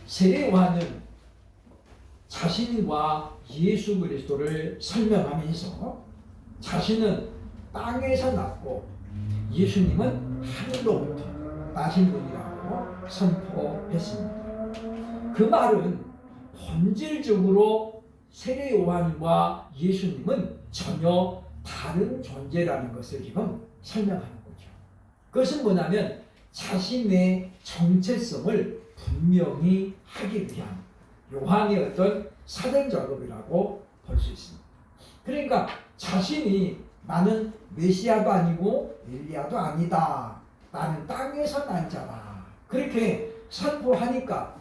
세례 요한은 자신과 예수 그리스도를 설명하면서 자신은 땅에서 났고 예수님은 하늘로부터 나신 분이라고 선포했습니다. 그 말은 본질적으로 세례 요한과 예수님은 전혀 다른 존재라는 것을 지금 설명하는 거죠. 그것은 뭐냐면 자신의 정체성을 분명히 하기 위한 요한의 어떤 사전 작업이라고 볼 수 있습니다. 그러니까 자신이 나는 메시아도 아니고 엘리야도 아니다. 나는 땅에서 난 자다. 그렇게 선포하니까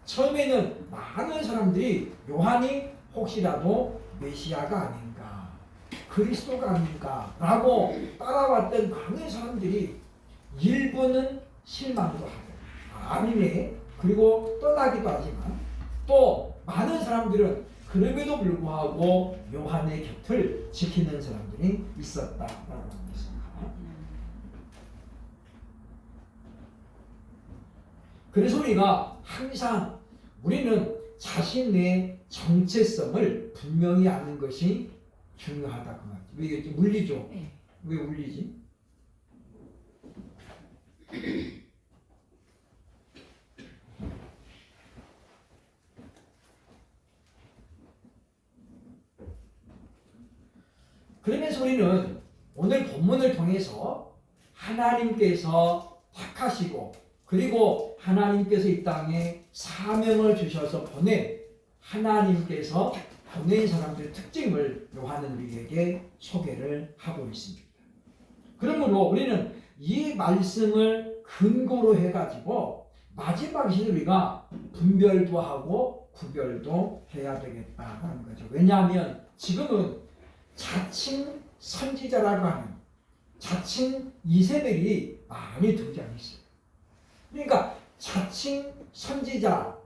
처음에는 많은 사람들이 요한이 혹시라도 메시아가 아닌가, 그리스도가 아닌가 라고 따라왔던 많은 사람들이 일부는 실망도 하고 아니네 그리고 떠나기도 하지만 또 많은 사람들은 그럼에도 불구하고 요한의 곁을 지키는 사람들이 있었다라고 합니다. 그래서 우리는 자신의 정체성을 분명히 아는 것이 중요하다 그 말이죠. 왜 이게 물리죠? 네. 왜 울리지? 그러면서 우리는 오늘 본문을 통해서 하나님께서 택하시고 그리고 하나님께서 이 땅에 사명을 주셔서 하나님께서 보낸 사람들의 특징을 요한은 우리에게 소개를 하고 있습니다. 그러므로 우리는 이 말씀을 근거로 해가지고 마지막 시대 우리가 분별도 하고 구별도 해야 되겠다는 거죠. 왜냐하면 지금은 자칭 선지자라고 하는 자칭 이세벨이 많이 등장했어요. 그러니까 자칭 선지자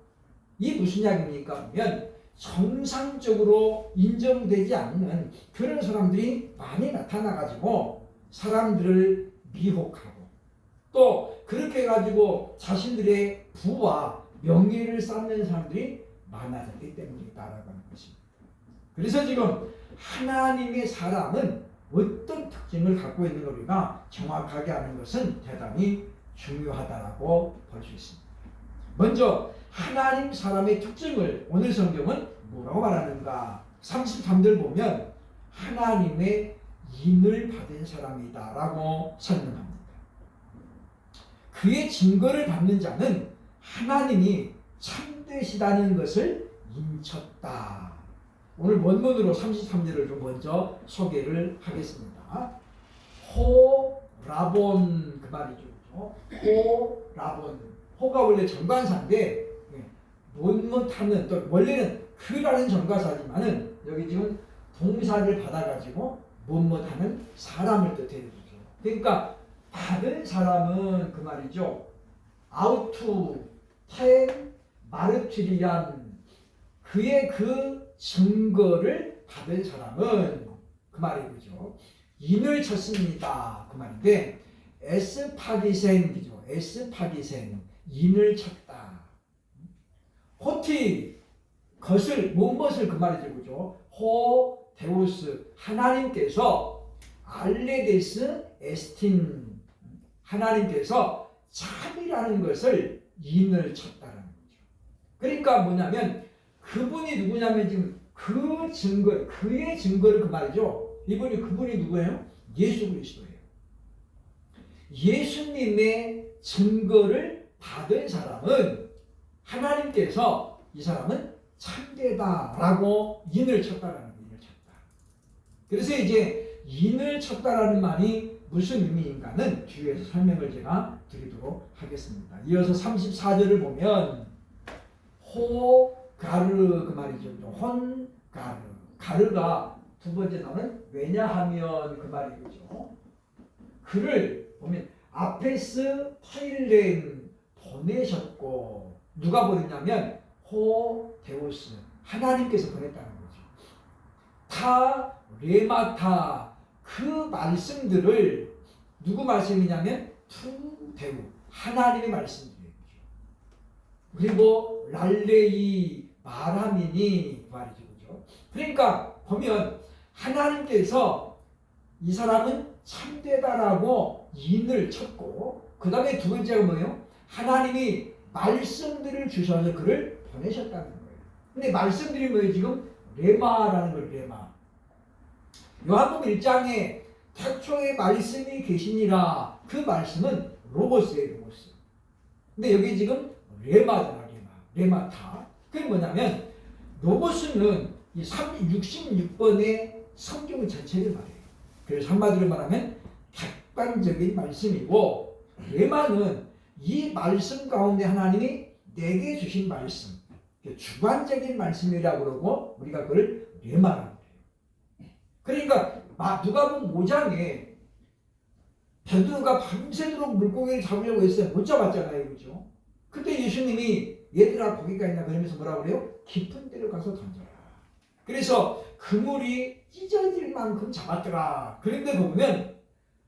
이 무슨 이야기입니까? 하면 정상적으로 인정되지 않는 그런 사람들이 많이 나타나가지고 사람들을 미혹하고 또 그렇게 해가지고 자신들의 부와 명예를 쌓는 사람들이 많아졌기 때문이다라고 하는 것입니다. 그래서 지금 하나님의 사람은 어떤 특징을 갖고 있는 걸 우리가 정확하게 아는 것은 대단히 중요하다라고 볼 수 있습니다. 먼저 하나님 사람의 특징을 오늘 성경은 뭐라고 말하는가? 33절 보면 하나님의 인을 받은 사람이다라고 설명합니다. 그의 증거를 받는 자는 하나님이 참되시다는 것을 인쳤다. 오늘 원문으로 33절을 좀 먼저 소개를 하겠습니다. 호라본 그 말이죠. 호라본. 호가 원래 정관사인데 못하는 또 원래는 그라는 정관사지만은 여기 지금 동사를 받아가지고 못하는 사람을 뜻해 주죠. 그러니까 받은 사람은 그 말이죠. 아우투 텐 마르티리안 그의 그 증거를 받은 사람은 그 말이죠. 인을 쳤습니다. 그 말인데 에스파기센이죠. 에스파기센 인을 쳤다. 호티 것을 무엇을 그 말이죠. 그죠? 호 데우스 하나님께서 알레데스 에스틴 하나님께서 참이라는 것을 인을 쳤다는 거죠. 그러니까 뭐냐면 그분이 누구냐면 지금 그 증거 그의 증거를 그 말이죠. 그분이 누구예요? 예수 그리스도예요. 예수님의 증거를 받은 사람은 하나님께서 이 사람은 참되다라고 인을 쳤다라는 거예요. 인을 쳤다. 그래서 이제 인을 쳤다라는 말이 무슨 의미인가는 뒤에서 설명을 제가 드리도록 하겠습니다. 이어서 34절을 보면 호가르 그 말이죠. 혼가르 가르가 두 번째 나오는 왜냐하면 그 말이죠. 그를 보면 아페스 파일렌 보내셨고 누가 보냈냐면 호 데우스 하나님께서 보냈다는 거죠. 타 레마타 그 말씀들을 누구 말씀이냐면 투 데우 하나님의 말씀들이에요. 그리고 랄레이 마라미니 그 말이죠. 그죠? 그러니까 보면 하나님께서 이 사람은 참되다라고 인을 쳤고 그 다음에 두 번째가 뭐예요? 하나님이 말씀들을 주셔서 그를 보내셨다는 거예요. 근데 말씀들이 뭐예요? 지금 레마라는 걸 레마. 요한복음 1장에 태초에 말씀이 계시니라 그 말씀은 로고스예요. 로고스. 근데 여기 지금 레마잖아. 레마타. 그게 뭐냐면 로고스는 이 66번의 성경 전체를 말해요. 그래서 한마디로 말하면 객관적인 말씀이고 레마는 이 말씀 가운데 하나님이 내게 주신 말씀 주관적인 말씀이라고 그러고 우리가 그걸 레마라고 해요. 그러니까 누가복음 5장에 베드로가 밤새도록 물고기를 잡으려고 했어요. 못 잡았잖아요. 그죠? 그때 예수님이 얘들아 거기가 있나 그러면서 뭐라고 그래요? 깊은 데로 가서 던져라. 그래서 그물이 찢어질 만큼 잡았더라. 그런데 보면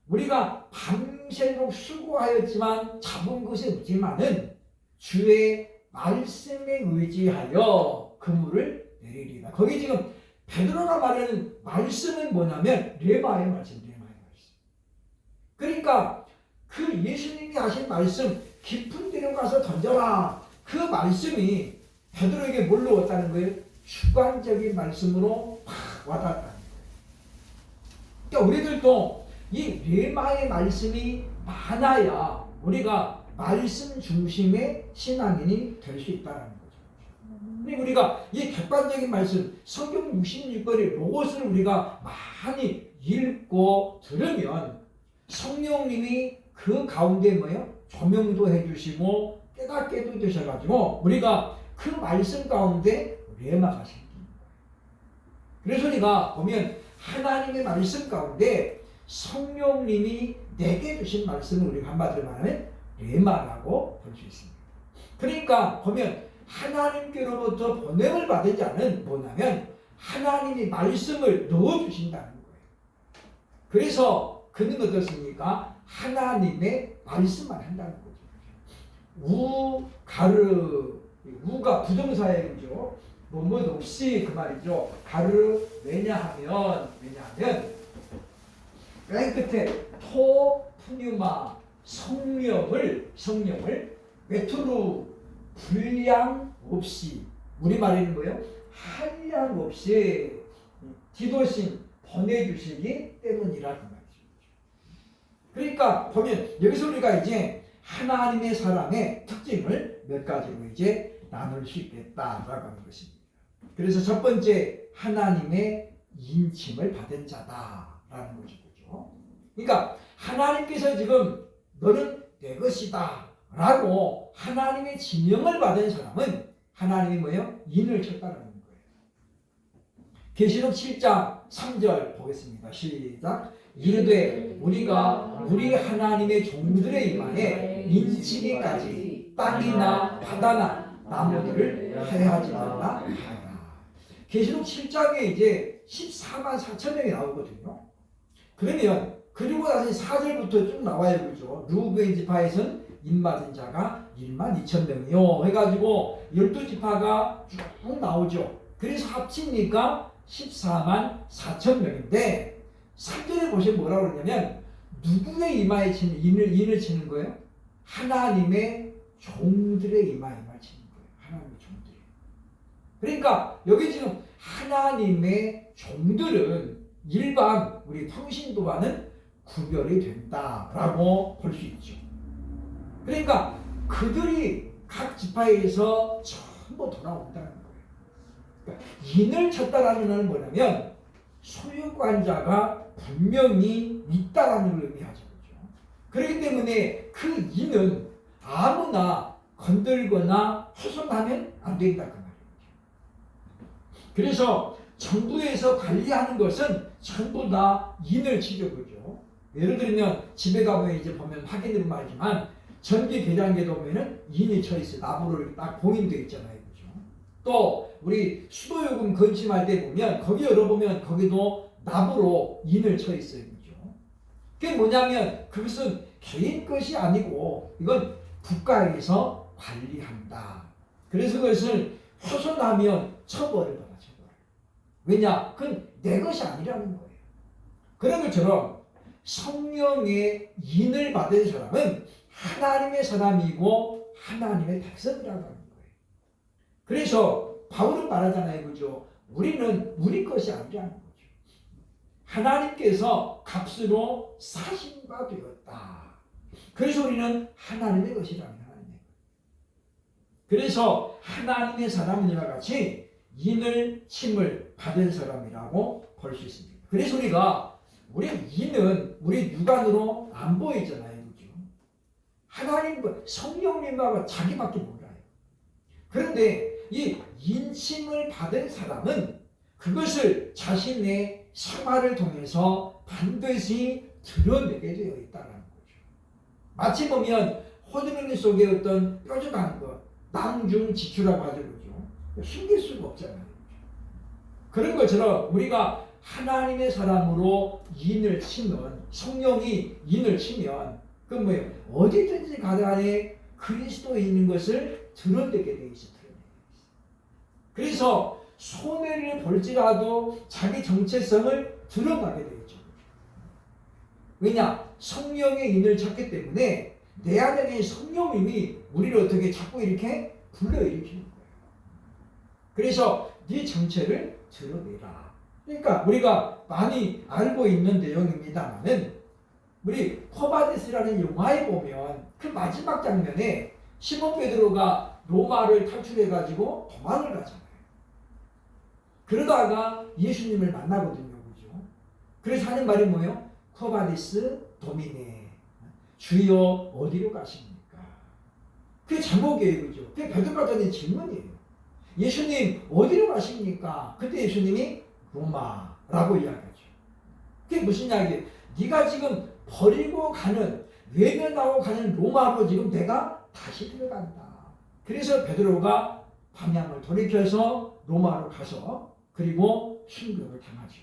우리가 밤새도록 수고하였지만 잡은 것이 없지만은 주의 말씀에 의지하여 그물을 내리리라. 거기 지금 베드로가 말하는 말씀은 뭐냐면 레마의 말씀, 레마의 말씀. 그러니까 그 예수님이 하신 말씀 깊은 데로 가서 던져라. 그 말씀이 베드로에게 뭘로 왔다는 거예요? 주관적인 말씀으로 팍 와닿았다는 거예요. 그러니까 우리들도 이 레마의 말씀이 많아야 우리가 말씀 중심의 신앙인이 될 수 있다는 거죠. 근데 우리가 이 객관적인 말씀, 성경 66권의 로고스를 우리가 많이 읽고 들으면 성령님이 그 가운데 뭐예요? 조명도 해주시고 깨닫게 도 되셔가지고 우리가 그 말씀 가운데 레마가 생깁니다. 그래서 우리가 보면 하나님의 말씀 가운데 성령님이 내게 주신 말씀을 우리가 한마디로 말하면 레마라고 볼 수 있습니다. 그러니까 보면 하나님께로부터 보냄을 받은 자는 뭐냐면 하나님이 말씀을 넣어주신다는 거예요. 그래서 그는 어떻습니까? 하나님의 말씀만 한다는 거죠. 우, 가르, 우가 부정사예요. 그죠? 뭐뭐 없이 그 말이죠. 가르, 왜냐하면 맨 끝에 토, 푸뉴마, 성령을 메토로 분량 없이 우리말에는 뭐예요? 한량 없이 기도신 보내주시기 때문이라 그 말이죠. 그러니까 보면 여기서 우리가 이제 하나님의 사랑의 특징을 몇 가지로 이제 나눌 수 있겠다라고 하는 것입니다. 그래서 첫 번째 하나님의 인침을 받은 자다라는 것이죠. 그러니까 하나님께서 지금 너는 내 것이다 라고 하나님의 지명을 받은 사람은 하나님이 뭐예요? 인을 쳤다라는 거예요. 계시록 7장 3절 보겠습니다. 시작. 이르되 우리가 우리 하나님의 종들의 입안에 인치기까지 땅이나 바다나 나무들을 해하지 말라 하라. 계시록 7장에 이제 14만 4천 명이 나오거든요. 그러면 그리고 나서 4절부터 쭉 나와요. 그죠? 루벤 지파에서는 인받은 자가 1만 2천 명이요 해가지고 12지파가 쭉 나오죠. 그래서 합치니까 14만 4천 명인데 3절에 보시면 뭐라고 그러냐면 누구의 이마에 치는 인을 치는 거예요? 하나님의 종들의 이마에 치는 거예요. 하나님의 종들. 그러니까 여기 지금 하나님의 종들은 일반 우리 평신도와는 구별이 된다라고 볼 수 있죠. 그러니까 그들이 각 지파에서 전부 돌아온다는 거예요. 그러니까 인을 쳤다라는 것은 뭐냐면 소유관자가 분명히 있다라는 걸 의미하죠. 그렇기 때문에 그 인은 아무나 건들거나 훼손하면 안 된다 그 말이에요. 그래서 정부에서 관리하는 것은 전부 다 인을 치죠. 그죠? 예를 들면 집에 가보면 이제 보면 확인으로 말이지만 전기 계량기에 보면은 인이 쳐 있어요. 나무로 딱 봉인되어 있잖아요. 그죠? 또 우리 수도요금 건침할 때 보면 거기 열어보면 거기도 나무로 인을 쳐 있어요. 그죠? 그게 뭐냐면 그것은 개인 것이 아니고 이건 국가에서 관리한다. 그래서 그것을 훼손하면 처벌을 받아. 왜냐? 그건 내 것이 아니라는 거예요. 그런 것처럼 성령의 인을 받은 사람은 하나님의 사람이고 하나님의 백성이라고 하는 거예요. 그래서 바울은 말하잖아요. 그죠? 우리는 우리 것이 아니라는 거죠. 하나님께서 값으로 사신 바 되었다. 그래서 우리는 하나님의 것이라는 거예요. 그래서 하나님의 사람은 이와 같이 인을 침을 받은 사람이라고 볼 수 있습니다. 그래서 우리 인은 우리 육안으로 안 보이잖아요. 그죠? 하나님, 성령님과 자기밖에 몰라요. 그런데 이 인침을 받은 사람은 그것을 자신의 생활을 통해서 반드시 드러내게 되어 있다는 거죠. 마치 보면 호두머니 속에 어떤 뾰족한 것, 낭중지추라고 하죠. 그죠? 숨길 수가 없잖아요. 그런 것처럼 우리가 하나님의 사람으로 인을 치면, 성령이 인을 치면 그 뭐예요? 어디든지 가다에 그리스도인인 것을 드러내게 돼 있어요. 그래서 손해를 볼지라도 자기 정체성을 드러나게 되죠. 왜냐? 성령의 인을 찾기 때문에 내 안에 성령님이 우리를 어떻게 자꾸 이렇게 불러일으키는 거예요. 그래서 네 정체를 드러내라. 그러니까 우리가 많이 알고 있는 내용입니다만은 우리 코바디스라는 영화에 보면 그 마지막 장면에 시몬 베드로가 로마를 탈출해가지고 도망을 가잖아요. 그러다가 예수님을 만나거든요. 그죠? 그래서 하는 말이 뭐예요? 코바디스 도미네. 주여 어디로 가십니까? 그게 제목이에요. 그죠? 그게 베드로가 던진 질문이에요. 예수님 어디로 가십니까? 그때 예수님이 로마라고 이야기하죠. 그게 무슨 이야기예요? 네가 지금 버리고 가는, 외면하고 가는 로마로 지금 내가 다시 들어간다. 그래서 베드로가 방향을 돌이켜서 로마로 가서 그리고 순교를 당하죠.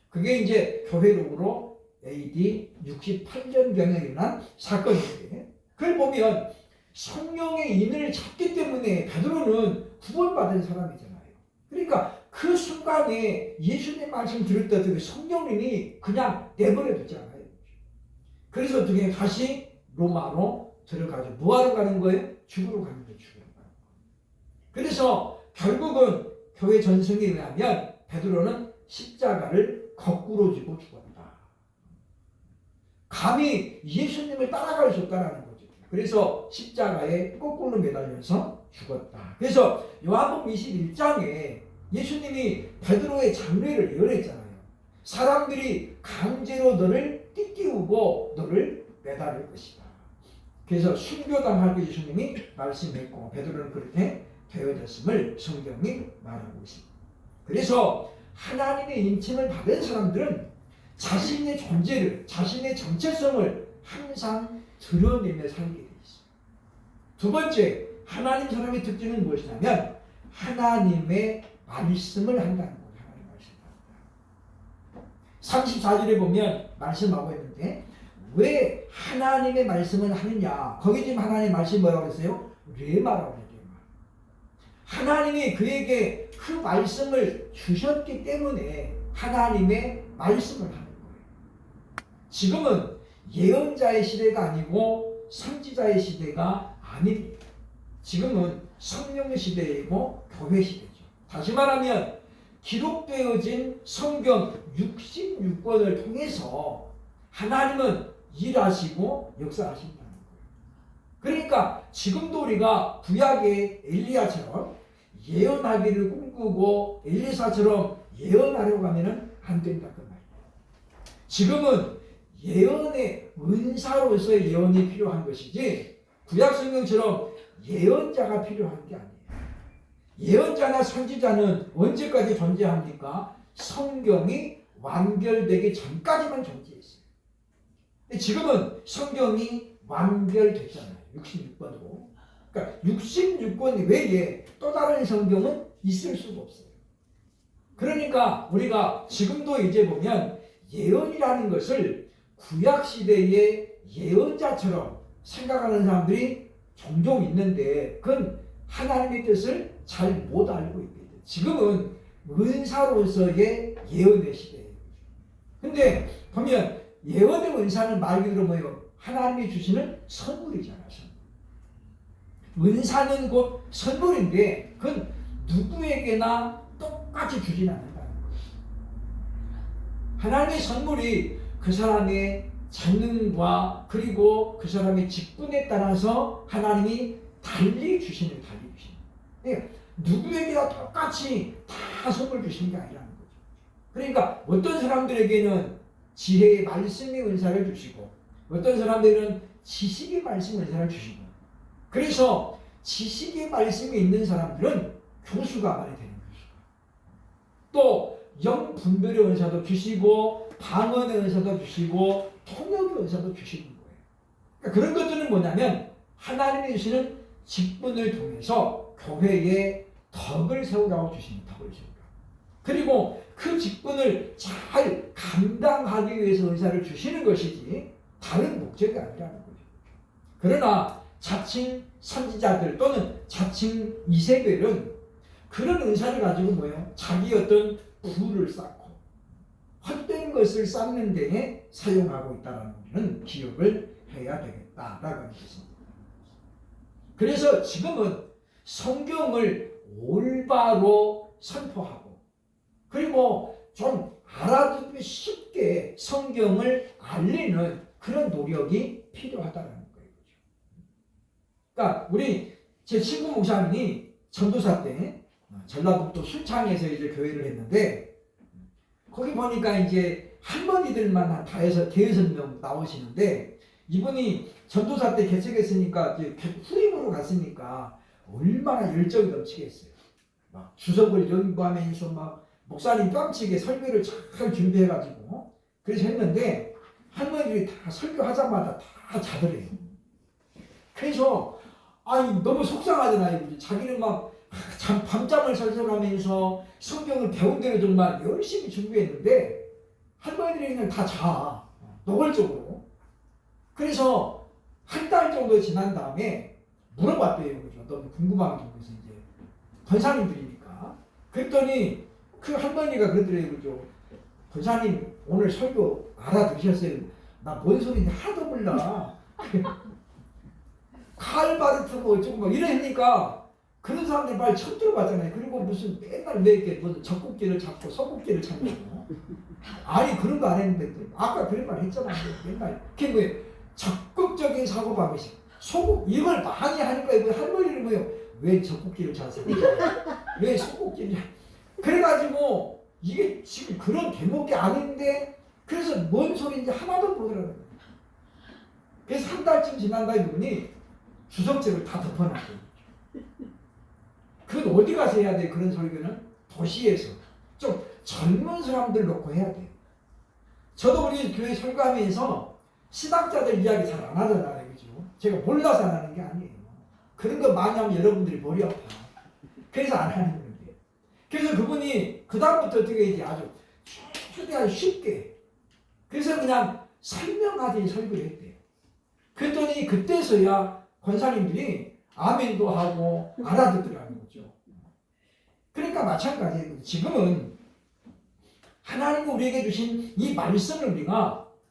그게 이제 교회록으로 AD 68년경에 일어난 사건인데, 그걸 보면 성령의 인을 찾기 때문에 베드로는 구원받은 사람이잖아요. 그러니까 그 순간에 예수님 말씀 들을 때 어떻게 성령님이 그냥 내버려 두잖아요. 그래서 어떻게 다시 로마로 들어가죠. 뭐하러 가는 거예요? 죽으러 가는 거예요. 죽으러 가는 거예요. 그래서 결국은 교회 전승에 의하면 베드로는 십자가를 거꾸로 지고 죽었다. 감히 예수님을 따라갈 수 없다는 거죠. 그래서 십자가에 거꾸로 매달려서 죽었다. 그래서 요한복음 21장에 예수님이 베드로의 장례를 예언했잖아요. 사람들이 강제로 너를 띠띠우고 너를 매달릴 것이다. 그래서 순교당할 때 예수님이 말씀했고 베드로는 그렇게 되어졌음을 성경이 말하고 있습니다. 그래서 하나님의 인침을 받은 사람들은 자신의 존재를, 자신의 정체성을 항상 드러내며 살게 되어 있습니다. 두 번째, 하나님 사람의 특징은 무엇이냐면 하나님의 말씀을 한다는 거예요. 하나님의 말씀을 한다. 34절에 보면 말씀하고 있는데 왜 하나님의 말씀을 하느냐? 거기 지금 하나님의 말씀이 뭐라고 했어요? 레마라고 해요. 하나님이 그에게 그 말씀을 주셨기 때문에 하나님의 말씀을 하는 거예요. 지금은 예언자의 시대가 아니고 선지자의 시대가 아닙니다. 지금은 성령 시대이고 교회 시대죠. 다시 말하면 기록되어진 성경 66권을 통해서 하나님은 일하시고 역사하신다는 거예요. 그러니까 지금도 우리가 구약의 엘리야처럼 예언하기를 꿈꾸고 엘리사처럼 예언하려고 하면 안 된다 그 말이에요. 지금은 예언의 은사로서의 예언이 필요한 것이지 구약 성경처럼 예언자가 필요한 게 아니에요. 예언자나 선지자는 언제까지 존재합니까? 성경이 완결되기 전까지만 존재했어요. 지금은 성경이 완결됐잖아요. 66권으로. 그러니까 66권 외에 또 다른 성경은 있을 수가 없어요. 그러니까 우리가 지금도 이제 보면 예언이라는 것을 구약시대의 예언자처럼 생각하는 사람들이 종종 있는데 그건 하나님의 뜻을 잘 못 알고 있거든. 지금은 은사로서의 예언의 시대예요. 근데 보면 예언의 은사는 말 그대로 뭐예요? 하나님이 주시는 선물이잖아요. 선물. 은사는 곧 선물인데 그건 누구에게나 똑같이 주진 않는다는 거예요. 하나님의 선물이 그 사람의 재능과 그리고 그 사람의 직분에 따라서 하나님이 달리 주시는 거예요. 달리 주시는 거예요. 누구에게나 똑같이 다 선물 주시는 게 아니라는 거죠. 그러니까 어떤 사람들에게는 지혜의 말씀의 은사를 주시고 어떤 사람들은 지식의 말씀 은사를 주시고 그래서 지식의 말씀이 있는 사람들은 교수가 말이 되는 교수가 또 영분별의 은사도 주시고 방언의 은사도 주시고 통역의 은사도 주시는 거예요. 그러니까 그런 것들은 뭐냐면 하나님이 주시는 직분을 통해서 교회에 덕을 세우라고 주시는 덕을 세우라고. 그리고 그 직분을 잘 감당하기 위해서 은사를 주시는 것이지 다른 목적이 아니라는 거죠. 그러나 자칭 선지자들 또는 자칭 이세벨은 그런 은사를 가지고 뭐예요? 자기 어떤 부를 쌓고 헛된 것을 쌓는 데에 사용하고 있다는 우리는 기억을 해야 되겠다라고 하는 것입니다. 그래서 지금은 성경을 올바로 선포하고 그리고 좀 알아듣기 쉽게 성경을 알리는 그런 노력이 필요하다는 거예요. 그러니까 우리 제 친구 목사님이 전도사 때 전라북도 순창에서 이제 교회를 했는데 거기 보니까 이제 할머니들만 한 대여섯 명 나오시는데 이분이 전도사 때 개척했으니까 이제 후임으로 갔으니까 얼마나 열정이 넘치겠어요. 막 주석을 연구하면서 막 목사님 깜찍게 설교를 잘 준비해가지고 그래서 했는데 할머니들이 다 설교하자마자 다 자더래요. 그래서 아니 너무 속상하잖아요. 자기는 막 밤잠을 설설하면서 성경을 배운 대로 정말 열심히 준비했는데 할머니들이 그냥 다 자. 노골적으로. 그래서 한 달 정도 지난 다음에 물어봤대요. 그죠? 너무 궁금한 게 있어서 이제 권사님들이니까. 그랬더니 그 할머니가 그러더래요. 그죠? 권사님 오늘 설교 알아들으셨어요? 나 뭔 소리인지 하나도 몰라. 칼바르트 뭐 어쩌고 막 이러니까 그런 사람들 말 처음 들어봤잖아요. 그리고 무슨 맨날 왜 이렇게 무슨 젖꼭지를 잡고 소꼭지를 잡고 아니 그런 거 안 했는데 아까 그런 말 했잖아요. 맨날 그게 뭐예요? 적극적인 사고방식 소국 이걸 많이 하니까 이거 할머니는 뭐예요? 왜 젖꼭지를 잡았어요? 왜 소꼭지를 그래가지고 이게 지금 그런 대목이 아닌데 그래서 뭔 소리인지 하나도 모르더라고요. 그래서 한 달쯤 지난다 이분이 주석책을 다 덮어놨어요. 그건 어디 가서 해야 돼? 그런 설교는 도시에서 좀 젊은 사람들 놓고 해야 돼. 저도 우리 교회 설교하면서 신학자들 이야기 잘 안 하잖아요, 그죠? 제가 몰라서 안 하는 게 아니에요. 그런 거 많이 하면 여러분들이 머리 아파. 그래서 안 하는 건데. 그래서 그분이 그 다음부터 어떻게 해야지 아주 최대한 쉽게. 그래서 그냥 설명하듯이 설교를 했대요. 그랬더니 그때서야 권사님들이 아멘도 하고 알아듣더라는 거죠. 그러니까 마찬가지예요. 지금은 하나님 우리에게 주신 이 말씀을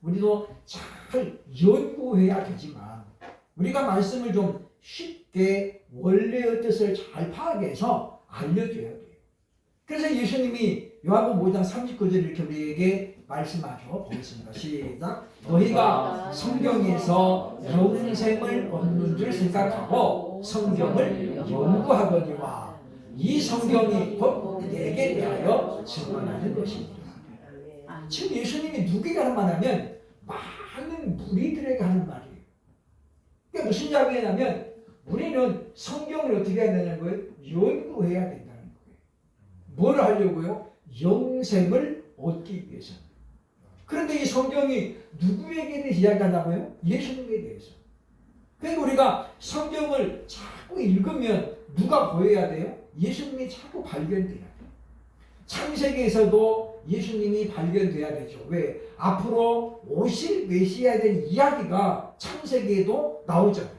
우리도 잘 연구해야 되지만 우리가 말씀을 좀 쉽게 원래의 뜻을 잘 파악해서 알려줘야 돼요. 그래서 예수님이 요한복음 5장 39절 이렇게 우리에게 말씀하죠. 보겠습니다. 시작. 너희가 성경에서 영생을 얻는 줄 생각하고 성경을 연구하거니와 이 성경이 곧 내게 대하여 증언하는 것입니다. 지금 예수님이 누구에게 하는 말이냐면 많은 무리들에게 하는 말이에요. 그러니까 무슨 이야기냐면 우리는 성경을 어떻게 해야 되는 거예요? 연구해야 된다는 거예요. 뭘 하려고요? 영생을 얻기 위해서. 그런데 이 성경이 누구에게 대해서 이야기하냐고요? 예수님에 대해서. 그러니까 우리가 성경을 자꾸 읽으면 누가 보여야 돼요? 예수님이 자꾸 발견돼야 돼요. 창세기에서도 예수님이 발견돼야 되죠. 왜? 앞으로 오실 메시아에 대한 이야기가 창세기에도 나오잖아요.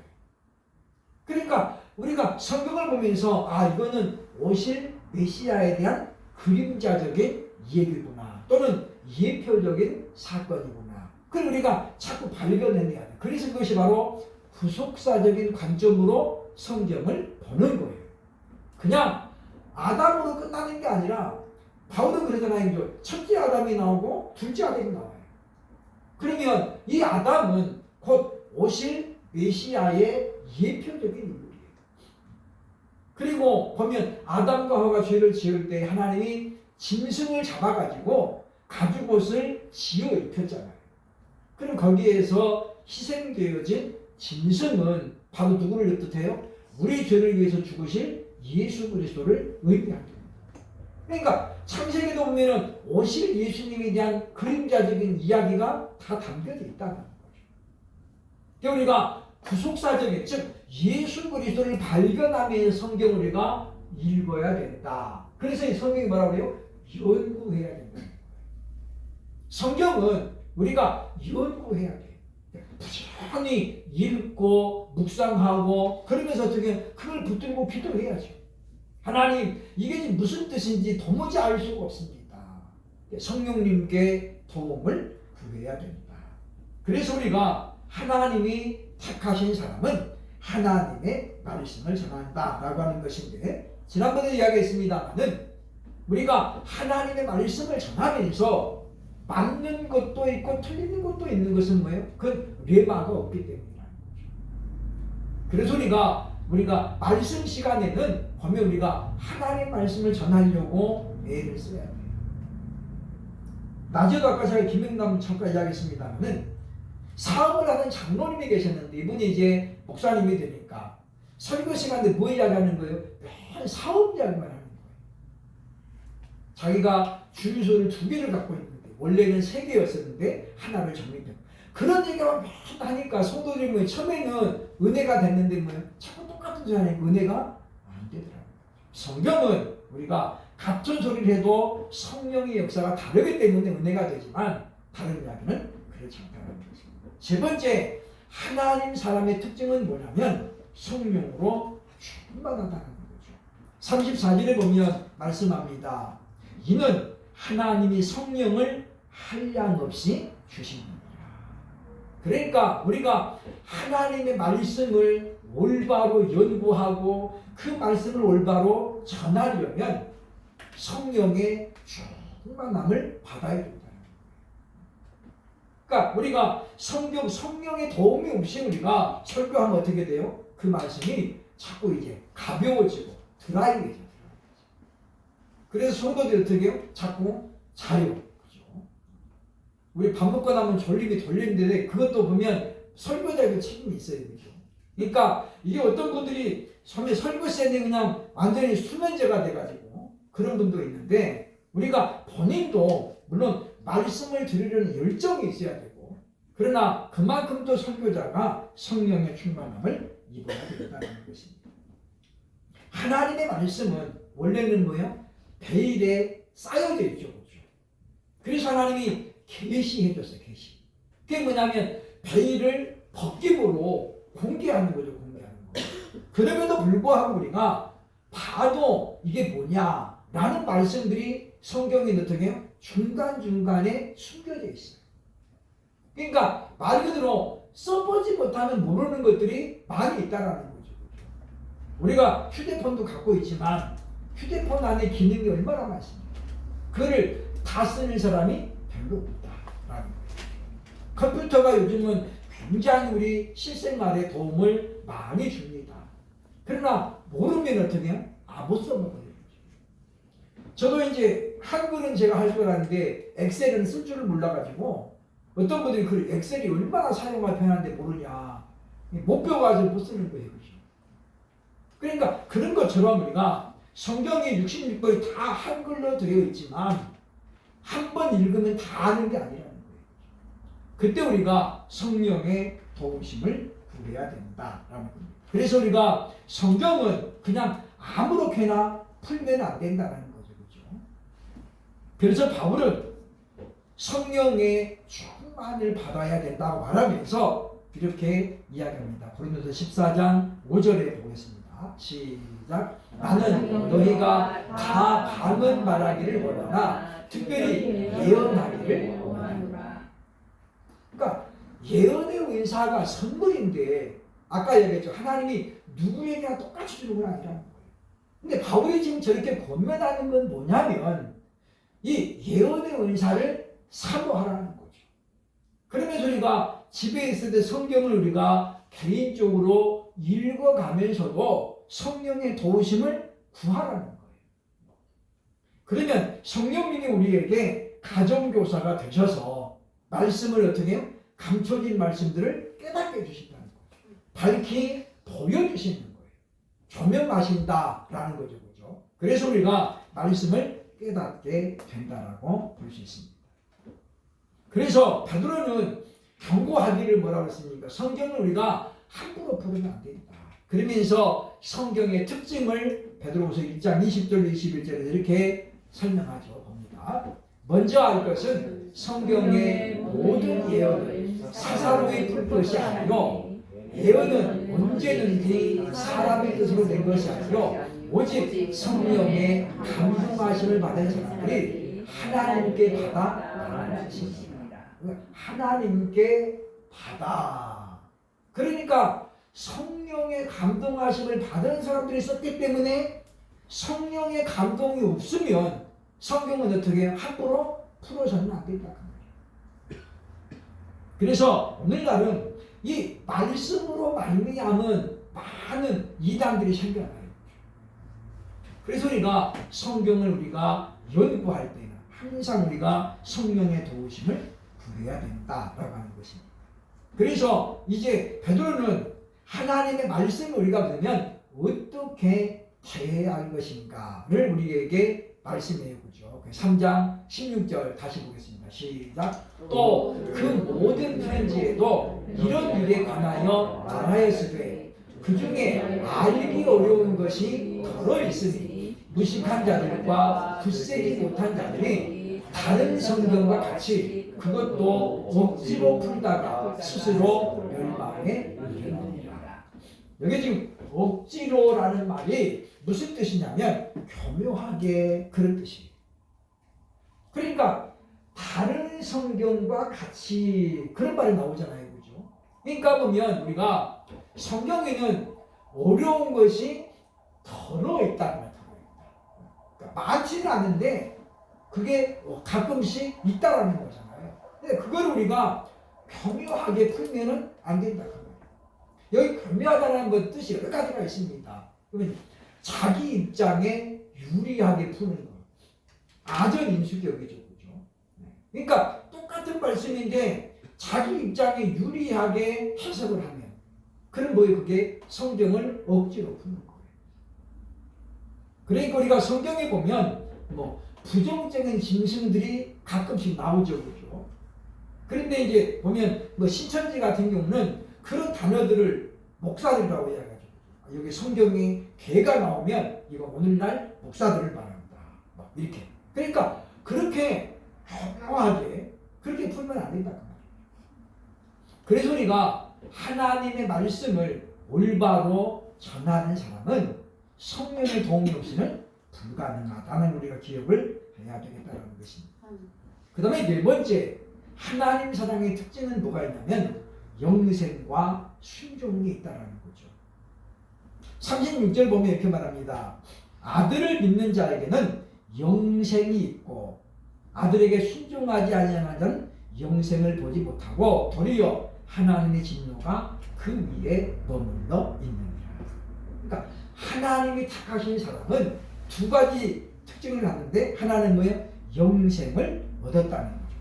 그러니까 우리가 성경을 보면서 아 이거는 오실 메시아에 대한 그림자적인 얘기구나 또는 예표적인 사건이구나. 그걸 우리가 자꾸 발견해내야 돼. 그래서 그것이 바로 구속사적인 관점으로 성경을 보는 거예요. 그냥 아담으로 끝나는 게 아니라 바울은 그러잖아요. 첫째 아담이 나오고 둘째 아담이 나와요. 그러면 이 아담은 곧 오실 메시아의 예표적인 인물이에요. 그리고 보면 아담과 하와가 죄를 지을 때 하나님이 짐승을 잡아가지고 가죽옷을 지어 입혔잖아요. 그럼 거기에서 희생되어진 짐승은 바로 누구를 뜻해요? 우리 죄를 위해서 죽으실 예수 그리스도를 의미합니다. 그러니까 창세기도 보면은 오실 예수님에 대한 그림자적인 이야기가 다 담겨져 있다는 거죠. 그러니까 우리가 구속사적인 즉 예수 그리스도를 발견하면서 성경을 우리가 읽어야 된다. 그래서 이 성경이 뭐라고 해요? 연구해야 된다. 성경은 우리가 연구해야 돼. 부지런히 읽고 묵상하고 그러면서 어떻게 그걸 붙들고 기도해야죠. 하나님 이게 무슨 뜻인지 도무지 알 수가 없습니다. 성령님께 도움을 구해야 됩니다. 그래서 우리가 하나님이 택하신 사람은 하나님의 말씀을 전한다라고 하는 것인데 지난번에 이야기했습니다만은 우리가 하나님의 말씀을 전하면서 맞는 것도 있고 틀리는 것도 있는 것은 뭐예요? 그건 레마가 없기 때문이라는 거죠. 그래서 우리가 말씀 시간에는 보면 우리가 하나님의 말씀을 전하려고 애를 써야 돼요. 낮에도 아까 제가 김영남 잠깐 이야기했습니다만은 사업을 하는 장로님이 계셨는데 이분이 이제 목사님이 되니까 설교 시간에 뭐 이야기하는 거예요? 맨 사업 이야기만 하는 거예요. 자기가 주유소를 2개를 갖고 있는데 원래는 3개였었는데 하나를 정립했고 그런 얘기만 맨 하니까 성도들이 뭐 처음에는 은혜가 됐는데 뭐 자꾸 똑같은 소리 하니까 은혜가 안 되더라고요. 성경은 우리가 같은 소리를 해도 성령의 역사가 다르기 때문에 은혜가 되지만 다른 이야기는 그렇지 않다는 것입니다. 세 번째 하나님 사람의 특징은 뭐냐면 성령으로 충만하다는 거죠. 34절에 보면 말씀합니다. 이는 하나님이 성령을 한량없이 주십니다. 그러니까 우리가 하나님의 말씀을 올바로 연구하고 그 말씀을 올바로 전하려면 성령의 충만함을 받아야 된다. 그러니까 우리가 성령의 도움이 없이 우리가 설교하면 어떻게 돼요? 그 말씀이 자꾸 이제 가벼워지고 드라이해져요. 그래서 성도들이 어떻게 해요? 자꾸 자요. 그죠? 우리 밥 먹고 나면 졸림이 돌리는데 그것도 보면 설교자에게 책임이 있어야 되죠. 그러니까 이게 어떤 분들이 처음에 설교 시간에 그냥 완전히 수면제가 돼가지고 그런 분도 있는데 우리가 본인도 물론 말씀을 들으려는 열정이 있어야 되고 그러나 그만큼 또 설교자가 성령의 충만함을 입어야 된다는 것입니다. 하나님의 말씀은 원래는 뭐예요? 베일에 쌓여져 있죠. 그래서 하나님이 계시해줬어요. 계시. 그게 뭐냐면 베일을 벗김으로 공개하는 거죠. 공개하는 거. 그럼에도 불구하고 우리가 봐도 이게 뭐냐라는 말씀들이 성경에 어떻게 해요? 중간중간에 숨겨져 있어요. 그러니까 말 그대로 써보지 못하면 모르는 것들이 많이 있다라는 거죠. 우리가 휴대폰도 갖고 있지만 휴대폰 안에 기능이 얼마나 많습니까? 그걸 다 쓰는 사람이 별로 없다라는 거예요. 컴퓨터가 요즘은 굉장히 우리 실생활에 도움을 많이 줍니다. 그러나 모르면 어떻게 해요? 못 써먹어요. 저도 이제 한글은 제가 할 줄 아는데 엑셀은 쓸 줄을 몰라가지고 어떤 분들이 그 엑셀이 얼마나 사용할 편한데 모르냐. 못 배워가지고 못 쓰는 거예요. 그렇죠? 그러니까 그런 것처럼 우리가 성경이 66권이 다 한글로 되어 있지만 한 번 읽으면 다 아는 게 아니라는 거예요. 그때 우리가 성령의 도우심을 구해야 된다라는 겁니다. 그래서 우리가 성경은 그냥 아무렇게나 풀면 안 된다는 거죠. 그렇죠? 그래서 바울은 성령의 충만을 받아야 된다고 말하면서 이렇게 이야기합니다. 고린도서 14장 5절에 보겠습니다. 합니다. 시작. 나는 너희가 다 방언 말하기를 원하나 특별히 예언하기를 원하노라. 그러니까 예언의 은사가 선물인데 아까 얘기했죠. 하나님이 누구에게나 똑같이 주는 건 아니라는 거예요. 근데 바울이 지금 저렇게 권면하는 건 뭐냐면 이 예언의 은사를 사모하라는 거죠. 그러면서 우리가 집에 있을 때 성경을 우리가 개인적으로 읽어가면서도 성령의 도우심을 구하라는 거예요. 그러면 성령님이 우리에게 가정교사가 되셔서 말씀을 어떻게 해요? 감춰진 말씀들을 깨닫게 해주신다는 거죠. 밝히 보여주시는 거예요. 조명하신다라는 거죠. 그죠? 그래서 우리가 말씀을 깨닫게 된다라고 볼 수 있습니다. 그래서 베드로는 경고하기를 뭐라고 했습니까? 성경을 우리가 함부로 풀으면 안 된다. 그러면서 성경의 특징을 베드로후서 1장 20절 21절에 이렇게 설명하죠. 봅니다. 먼저 알 것은 성경의 모든 예언은 사사로이 풀 것이 아니요 예언은 언제든지 사람의 뜻으로 된 것이 아니요 오직 성령의 감동하심을 받은 사람들이 하나님께 받아 말하는 것입니다. 하나님께 받아. 그러니까 성령의 감동하심을 받은 사람들이 썼기 때문에 성령의 감동이 없으면 성경은 어떻게 함부로 풀어서는 안 된다. 그래서 오늘날은 이 말씀으로 말미암은 많은 이단들이 생겨나요. 그래서 우리가 성경을 우리가 연구할 때는 항상 우리가 성령의 도우심을 구해야 된다라고 하는 것입니다. 그래서 이제 베드로는 하나님의 말씀을 우리가 보면 어떻게 대해야 할 것인가를 우리에게 말씀해 보죠. 3장 16절 다시 보겠습니다. 시작. 또 그 모든 편지에도 이런 일에 관하여 말하였으되 그 중에 알기 어려운 것이 더러 있으니 무식한 자들과 굳세지 못한 자들이 다른 성경과 같이 그것도 억지로 풀다가 스스로 멸망에 이르느니라. 여기 지금 억지로라는 말이 무슨 뜻이냐면 교묘하게 그런 뜻이에요. 그러니까 다른 성경과 같이 그런 말이 나오잖아요. 그죠? 그러니까 보면 우리가 성경에는 어려운 것이 더러 있다는 거예요. 그러니까 많지는 않은데 그게 가끔씩 있다라는 거잖아요. 근데 그걸 우리가 교묘하게 풀면은 안 된다. 여기 교묘하다는 것 뜻이 여러 가지가 있습니다. 그러면 자기 입장에 유리하게 푸는 거. 아전인수격이죠. 그죠? 그러니까 똑같은 말씀인데 자기 입장에 유리하게 해석을 하면 그럼 뭐예요? 그게 성경을 억지로 푸는 거예요. 그러니까 우리가 성경에 보면 뭐 부정적인 짐승들이 가끔씩 나오죠. 그죠? 그런데 이제 보면 뭐 신천지 같은 경우는 그런 단어들을 목사들이라고 이야기하죠. 여기 성경에 개가 나오면 이거 오늘날 목사들을 말한다. 막 이렇게. 그러니까 그렇게 교묘하게 그렇게 풀면 안 된다. 그래서 우리가 하나님의 말씀을 올바로 전하는 사람은 성령의 도움이 없이는 불가능하다는 우리가 기억을 해야 되겠다는 것입니다. 그 다음에 네 번째, 하나님 사랑의 특징은 뭐가 있냐면 영생과 순종이 있다는 거죠. 36절 보면 이렇게 말합니다. 아들을 믿는 자에게는 영생이 있고 아들에게 순종하지 아니하는 자는 영생을 보지 못하고 도리어 하나님의 진노가 그 위에 머물러 있느니라. 그러니까 하나님이 택하신 사람은 두 가지 특징을 갖는데 하나는 뭐예요? 영생을 얻었다는 거죠.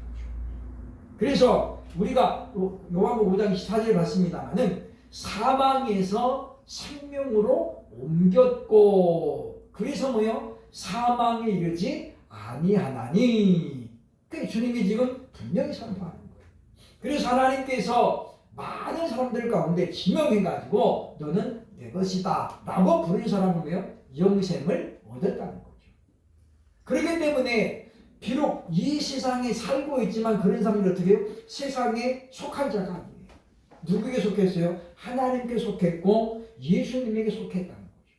그래서 우리가 요한복음 5장 24절에 봤습니다만은 사망에서 생명으로 옮겼고 그래서 뭐예요? 사망에 이르지 아니하나니. 그러니까 주님이 지금 분명히 선포하는 거예요. 그래서 하나님께서 많은 사람들 가운데 지명해가지고 너는 내 것이다 라고 부르는 사람은 뭐예요? 영생을 얻었다는 거죠. 그렇기 때문에 비록 이 세상에 살고 있지만 그런 사람들이 어떻게 해요? 세상에 속한 자가 아니에요. 누구에게 속했어요? 하나님께 속했고 예수님에게 속했다는 거죠.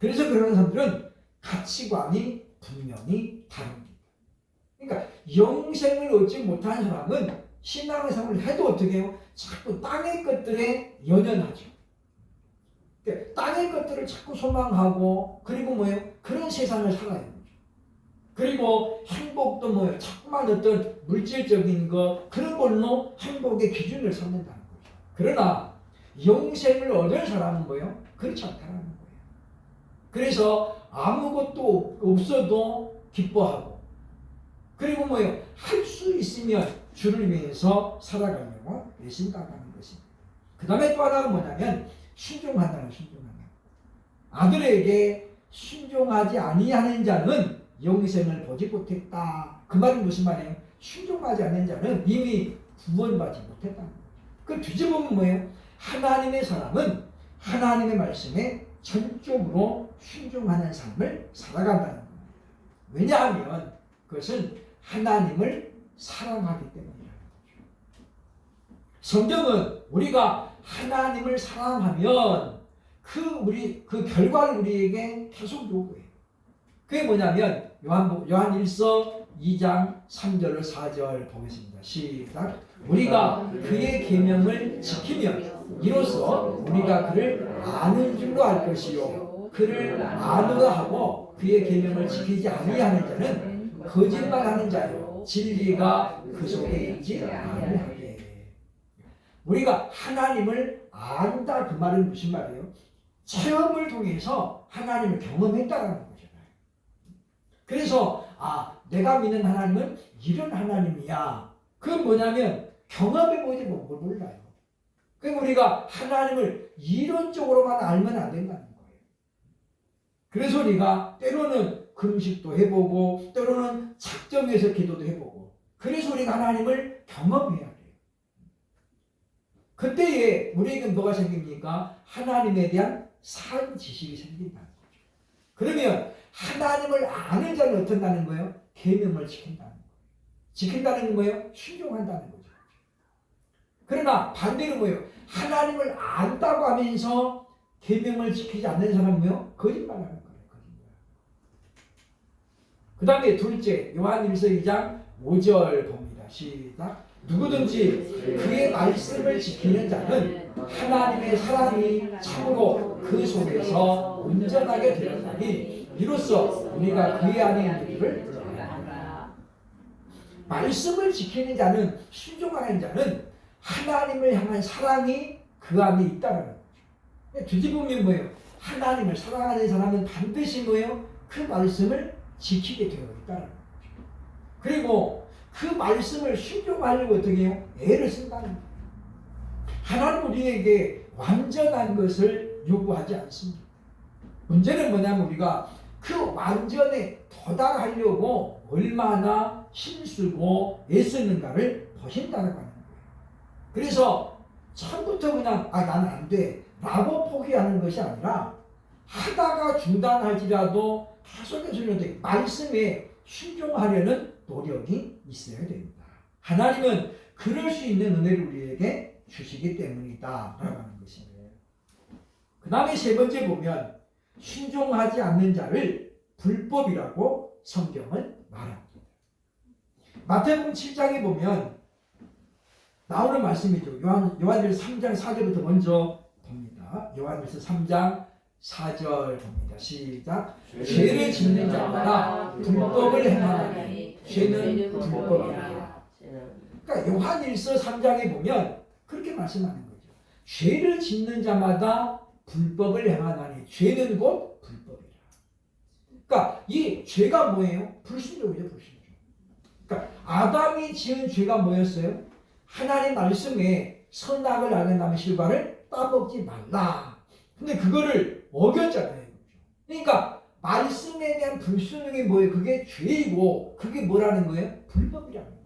그래서 그런 사람들은 가치관이 분명히 다릅니다. 그러니까 영생을 얻지 못한 사람은 신앙생활을 해도 어떻게 해요? 자꾸 땅의 것들에 연연하죠. 그러니까 땅의 것들을 자꾸 소망하고 그리고 뭐예요? 그런 세상을 살아요. 그리고 행복도 뭐예요? 자꾸만 어떤 물질적인 것 그런 걸로 행복의 기준을 삼는다는 거죠. 그러나 영생을 얻은 사람은 뭐예요? 그렇지 않다는 거예요. 그래서 아무것도 없어도 기뻐하고 그리고 뭐예요? 할 수 있으면 주를 위해서 살아가려고 애쓴다는 것입니다. 그 다음에 또 하나가 뭐냐면 순종한다는 순종한다. 아들에게 순종하지 아니하는 자는 영생을 보지 못했다. 그 말은 무슨 말이에요? 순종하지 않는 자는 이미 구원받지 못했다는 거예요. 그 뒤집으면 뭐예요? 하나님의 사람은 하나님의 말씀에 전적으로 순종하는 삶을 살아간다는 겁니다. 왜냐하면 그것은 하나님을 사랑하기 때문이라는 거죠. 성경은 우리가 하나님을 사랑하면 그 결과를 우리에게 계속 요구해요. 그게 뭐냐면 요한 1서 2장 3절 4절 보겠습니다. 시작. 우리가 그의 계명을 지키면 이로써 우리가 그를 아는 줄로 알 것이요 그를 아노라 하고 그의 계명을 지키지 아니하는 자는 거짓말하는 자요 진리가 그 속에 있지 아니하게. 우리가 하나님을 안다 그 말은 무슨 말이에요? 체험을 통해서 하나님을 경험했다는 거잖아요. 그래서 내가 믿는 하나님은 이런 하나님이야. 그건 뭐냐면 경험해보지 몰라요. 그러니까 우리가 하나님을 이론적으로만 알면 안 된다는 거예요. 그래서 우리가 때로는 금식도 해보고 때로는 작정해서 기도도 해보고 그래서 우리가 하나님을 경험해야 돼요. 그때에 우리에게 뭐가 생깁니까? 하나님에 대한 산 지식이 생긴다는 거죠. 그러면 하나님을 아는 자는 어떻다는 거예요? 계명을 지킨다는 거예요. 지킨다는 건 뭐예요? 순종한다는 거죠. 그러나 반대로 뭐예요? 하나님을 안다고 하면서 계명을 지키지 않는 사람은 뭐예요? 거짓말하는 거예요. 그 다음에 둘째 요한일서 2장 5절 봅니다. 시작. 누구든지 그의 말씀을 지키는 자는 하나님의 사랑이 참으로 그 속에서 온전하게 되었나니 이로써 우리가 그의 안에 있는 이를 알아라. 말씀을 지키는 자는 순종하는 자는 하나님을 향한 사랑이 그 안에 있다는 거죠. 뒤집으면 뭐예요? 하나님을 사랑하는 사람은 반드시 뭐예요? 그 말씀을 지키게 되어 있다는 거죠. 그리고 그 말씀을 순종하려고 어떻게 해요? 애를 쓴다는 거예요. 하나님은 우리에게 완전한 것을 요구하지 않습니다. 문제는 뭐냐면 우리가 그 완전에 도달하려고 얼마나 힘쓰고 애쓰는가를 보신다는 거예요. 그래서 처음부터 그냥 나는 안 돼 라고 포기하는 것이 아니라 하다가 중단할지라도 계속해서 말씀에 순종하려는 노력이 있어야 됩니다. 하나님은 그럴 수 있는 은혜를 우리에게 주시기 때문이다 라고 하는 것입니다. 그 다음에 세 번째 보면 순종하지 않는 자를 불법이라고 성경은 말합니다. 마태복음 7장에 보면 나오는 말씀이죠. 요한일서 3장 4절부터 먼저 봅니다. 요한일서 3장 4절 봅니다. 시작. 죄를 짓는 자마다 불법을 행하나니 죄는 불법이라. 그러니까 요한일서 3장에 보면 그렇게 말씀하는 거죠. 죄를 짓는 자마다 불법을 행하나니 죄는 곧 불법이라. 그러니까 이 죄가 뭐예요? 불순종이죠, 불순종. 그러니까 아담이 지은 죄가 뭐였어요? 하나님 말씀에 선악을 알는다면 실과를 따먹지 말라. 근데 그거를 어겼잖아요. 그러니까 말씀에 대한 불순종이 뭐예요? 그게 죄이고 그게 뭐라는 거예요? 불법이라는 거예요.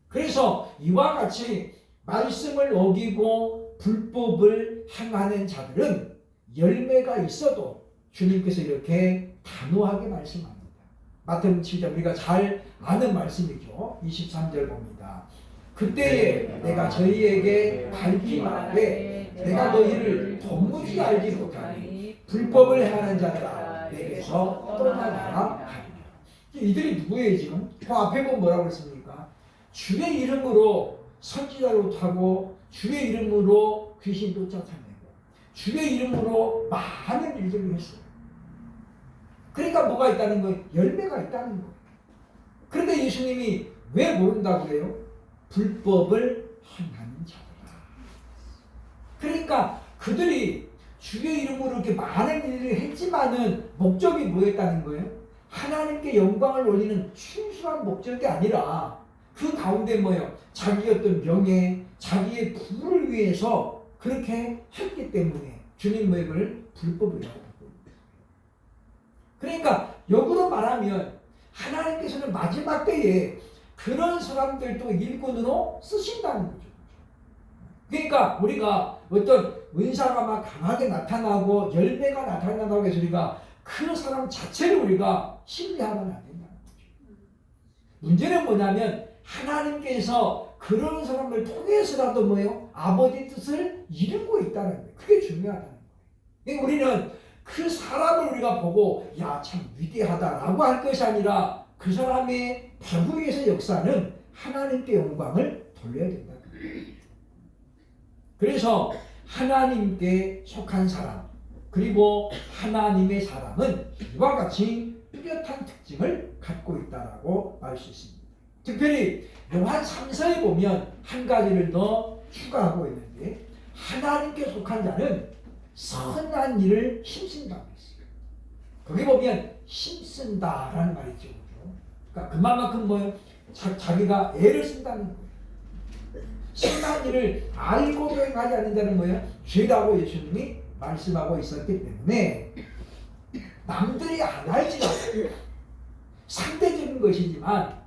그래서 이와 같이 말씀을 어기고 불법을 행하는 자들은 열매가 있어도 주님께서 이렇게 단호하게 말씀합니다. 마태복음 7장 우리가 잘 아는 말씀이죠. 23절 봅니다. 그때에 내가 저희에게 밝히 말하되 내가 너희를 도무지 알지 못하니 불법을 행하는 자들아 내게서 떠나가라 하리라. 이들이 누구예요 지금? 그 앞에 보면 뭐라고 했습니까? 주의 이름으로 선지자로 타고 주의 이름으로 귀신 쫓아다니고 주의 이름으로 많은 일들을 했어요. 그러니까 뭐가 있다는 거예요? 열매가 있다는 거예요. 그런데 예수님이 왜 모른다고 해요? 불법을 행하는 자들아. 그러니까 그들이 주의 이름으로 이렇게 많은 일을 했지만은 목적이 뭐였다는 거예요? 하나님께 영광을 올리는 순수한 목적이 아니라 그 가운데 뭐예요? 자기 어떤 명예, 자기의 부를 위해서 그렇게 했기 때문에 주님 모임을 불법이라고 합니다. 그러니까 역으로 말하면 하나님께서는 마지막 때에 그런 사람들도 일꾼으로 쓰신다는 거죠. 그러니까 우리가 어떤 은사가 막 강하게 나타나고 열매가 나타난다고 해서 우리가 그 사람 자체를 우리가 신뢰하면 안 된다는 거죠. 문제는 뭐냐면 하나님께서 그런 사람을 통해서라도 뭐예요? 아버지 뜻을 이루고 있다는 거예요. 그게 중요하다는 거예요. 그러니까 우리는 그 사람을 우리가 보고 야, 참 위대하다라고 할 것이 아니라 그 사람의 배후에서 역사는 하나님께 영광을 돌려야 된다는 거예요. 그래서 하나님께 속한 사람 그리고 하나님의 사람은 이와 같이 뚜렷한 특징을 갖고 있다라고 말 수 있습니다. 특별히 요한 3서에 보면 한 가지를 더 추가하고 있는데 하나님께 속한 자는 선한 일을 힘쓴다고 했어요. 거기 보면 힘쓴다라는 말이 있죠. 그러니까 그만큼 뭐예요? 자기가 애를 쓴다는 거예요. 선한 일을 알고도 행하지 않는 자는 뭐예요? 죄라고 예수님이 말씀하고 있었기 때문에 남들이 안 할지라도 상대적인 것이지만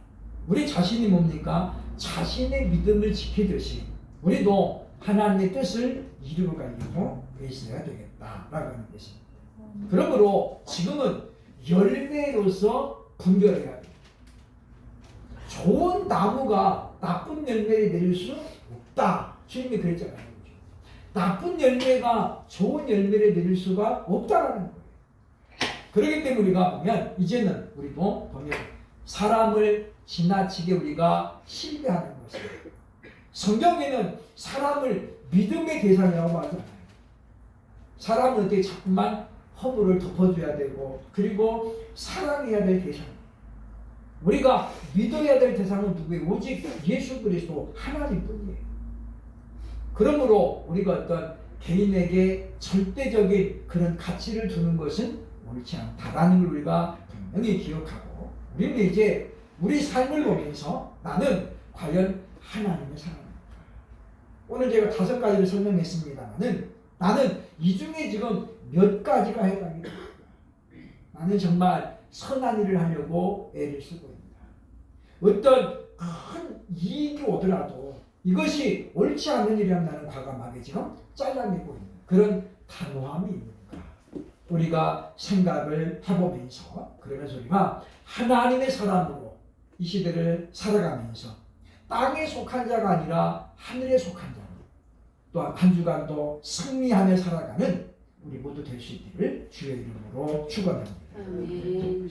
우리 자신이 뭡니까? 자신의 믿음을 지키듯이 우리도 하나님의 뜻을 이루어 가려고 애써야 되겠다라고 하는 것입니다. 그러므로 지금은 열매로서 분별해야 합니다. 좋은 나무가 나쁜 열매를 내릴 수 없다. 주님이 그랬잖아요. 나쁜 열매가 좋은 열매를 내릴 수가 없다라는 거예요. 그렇기 때문에 우리가 보면 이제는 우리도 보면 사람을 지나치게 우리가 신뢰하는 것이에요. 성경에는 사람을 믿음의 대상이라고 하지 않아요. 사람은 어떻게 자꾸만 허물을 덮어줘야 되고 그리고 사랑해야 될 대상. 우리가 믿어야 될 대상은 누구예요? 오직 예수 그리스도 하나님뿐이에요. 그러므로 우리가 어떤 개인에게 절대적인 그런 가치를 두는 것은 옳지 않다라는 걸 우리가 분명히 기억하고 우리는 이제 우리 삶을 보면서 나는 과연 하나님의 사람입니다. 오늘 제가 5가지를 설명했습니다만은 나는 이 중에 지금 몇 가지가 해당이 됩니다. 나는 정말 선한 일을 하려고 애를 쓰고 있다. 어떤 큰 이익이 오더라도 이것이 옳지 않은 일이라면 나는 과감하게 지금 잘라내고 있는 그런 단호함이 있는가. 우리가 생각을 해보면서 그러면서 우리가 하나님의 사람으로 이 시대를 살아가면서 땅에 속한 자가 아니라 하늘에 속한 자로 또한 한 주간도 승리하며 살아가는 우리 모두 될 수 있기를 주의 이름으로 축원합니다. 아멘.